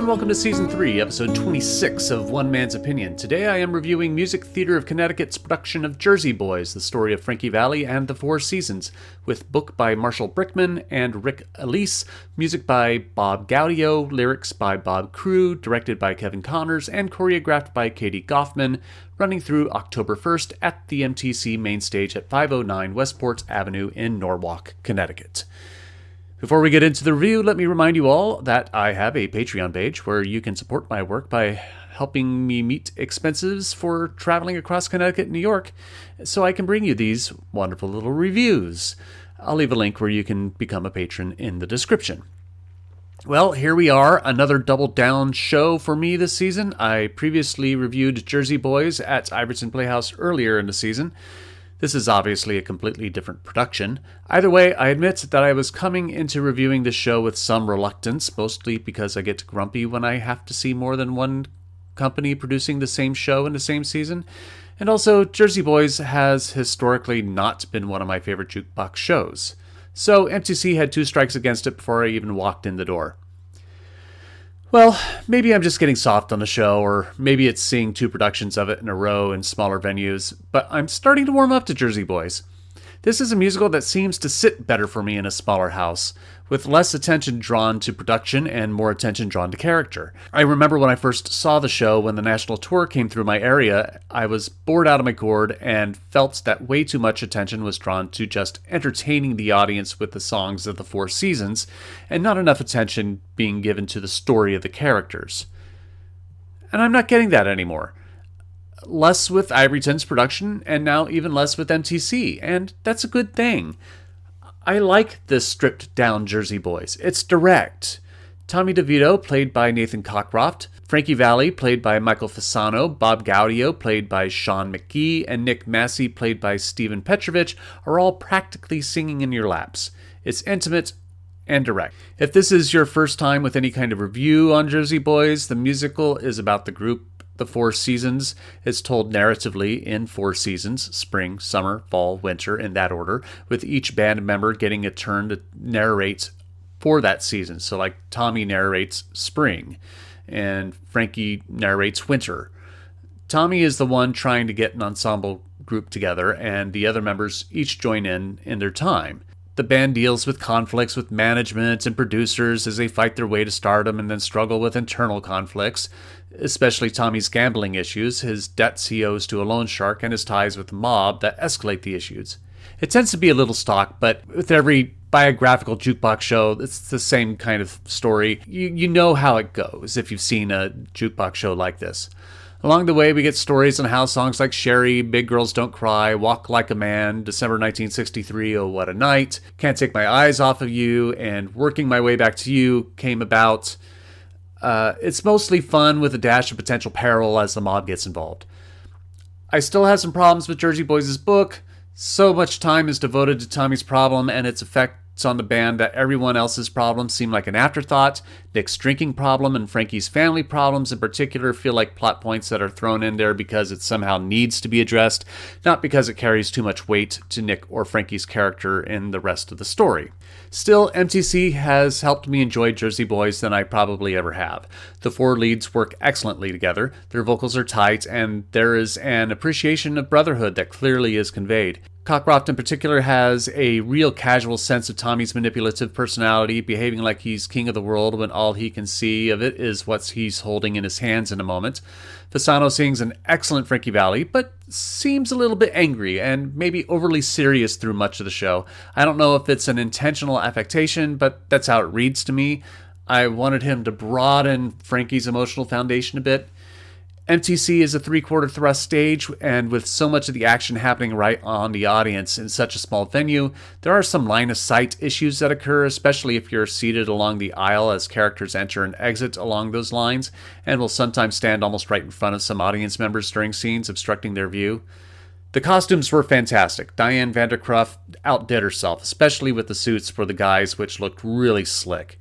and welcome to Season 3, Episode 26 of One Man's Opinion. Today I am reviewing Music Theater of Connecticut's production of Jersey Boys, the story of Frankie Valli and the Four Seasons, with book by Marshall Brickman and Elice, music by Bob Gaudio, lyrics by Bob Crewe, directed by Kevin Connors, and choreographed by Katie Goffman, running through October 1st at the MTC main stage at 509 Westport Avenue in Norwalk, Connecticut. Before we get into the review, let me remind you all that I have a Patreon page where you can support my work by helping me meet expenses for traveling across Connecticut and New York so I can bring you these wonderful little reviews. I'll leave a link where you can become a patron in the description. Well, here we are, another double down show for me this season. I previously reviewed Jersey Boys at Iverson Playhouse earlier in the season. This is obviously a completely different production. Either way, I admit that I was coming into reviewing this show with some reluctance, mostly because I get grumpy when I have to see more than one company producing the same show in the same season. And also, Jersey Boys has historically not been one of my favorite jukebox shows. So MTC had two strikes against it before I even walked in the door. Well, maybe I'm just getting soft on the show, or maybe it's seeing two productions of it in a row in smaller venues, but I'm starting to warm up to Jersey Boys. This is a musical that seems to sit better for me in a smaller house, with less attention drawn to production and more attention drawn to character. I remember when I first saw the show when the national tour came through my area, I was bored out of my gourd and felt that way too much attention was drawn to just entertaining the audience with the songs of the Four Seasons, and not enough attention being given to the story of the characters. And I'm not getting that anymore. Less with Ivoryton's production, and now even less with MTC, and that's a good thing. I like this stripped-down Jersey Boys. It's direct. Tommy DeVito, played by Nathan Cockroft, Frankie Valli, played by Michael Fasano, Bob Gaudio, played by Sean McGee, and Nick Massey, played by Stephen Petrovich, are all practically singing in your laps. It's intimate and direct. If this is your first time with any kind of review on Jersey Boys, the musical is about the group The Four Seasons. Is told narratively in four seasons: spring, summer, fall, winter, in that order, with each band member getting a turn to narrate for that season. So like Tommy narrates spring and Frankie narrates winter. Tommy is the one trying to get an ensemble group together, and the other members each join in their time. The band deals with conflicts with management and producers as they fight their way to stardom and then struggle with internal conflicts, especially Tommy's gambling issues, his debts he owes to a loan shark, and his ties with the mob that escalate the issues. It tends to be a little stock, but with every biographical jukebox show, it's the same kind of story. You know how it goes if you've seen a jukebox show like this. Along the way, we get stories on how songs like Sherry, Big Girls Don't Cry, Walk Like a Man, December 1963, Oh What a Night, Can't Take My Eyes Off of You, and Working My Way Back to You came about. It's mostly fun with a dash of potential peril as the mob gets involved. I still have some problems with Jersey Boys' book. So much time is devoted to Tommy's problem and its effects on the band that everyone else's problems seem like an afterthought. Nick's drinking problem and Frankie's family problems in particular feel like plot points that are thrown in there because it somehow needs to be addressed, not because it carries too much weight to Nick or Frankie's character in the rest of the story. Still, MTC has helped me enjoy Jersey Boys than I probably ever have. The four leads work excellently together, their vocals are tight, and there is an appreciation of brotherhood that clearly is conveyed. Cockroft in particular has a real casual sense of Tommy's manipulative personality, behaving like he's king of the world when all he can see of it is what he's holding in his hands in a moment. Fasano sings an excellent Frankie Valli, but seems a little bit angry and maybe overly serious through much of the show. I don't know if it's an intentional affectation, but that's how it reads to me. I wanted him to broaden Frankie's emotional foundation a bit. MTC is a three-quarter thrust stage, and with so much of the action happening right on the audience in such a small venue, there are some line-of-sight issues that occur, especially if you're seated along the aisle as characters enter and exit along those lines, and will sometimes stand almost right in front of some audience members during scenes, obstructing their view. The costumes were fantastic. Diane Vanderkroef outdid herself, especially with the suits for the guys, which looked really slick.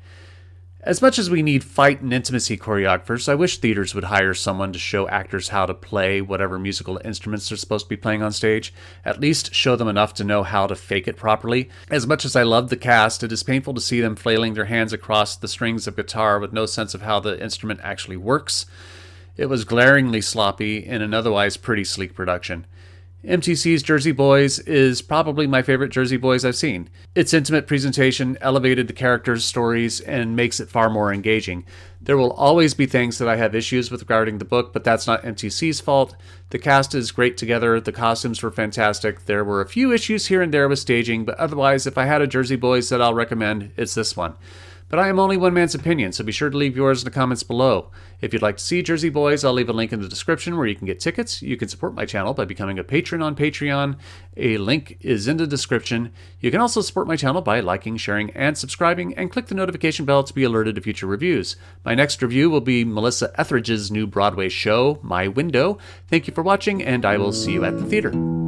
As much as we need fight and intimacy choreographers, I wish theaters would hire someone to show actors how to play whatever musical instruments they're supposed to be playing on stage. At least show them enough to know how to fake it properly. As much as I love the cast, it is painful to see them flailing their hands across the strings of guitar with no sense of how the instrument actually works. It was glaringly sloppy in an otherwise pretty sleek production. MTC's Jersey Boys is probably my favorite Jersey Boys I've seen. Its intimate presentation elevated the characters' stories and makes it far more engaging. There will always be things that I have issues with regarding the book, but that's not MTC's fault. The cast is great together, the costumes were fantastic, there were a few issues here and there with staging, but otherwise, if I had a Jersey Boys that I'll recommend, it's this one. But I am only one man's opinion, so be sure to leave yours in the comments below. If you'd like to see Jersey Boys, I'll leave a link in the description where you can get tickets. You can support my channel by becoming a patron on Patreon. A link is in the description. You can also support my channel by liking, sharing, and subscribing, and click the notification bell to be alerted to future reviews. My next review will be Melissa Etheridge's new Broadway show, My Window. Thank you for watching, and I will see you at the theater.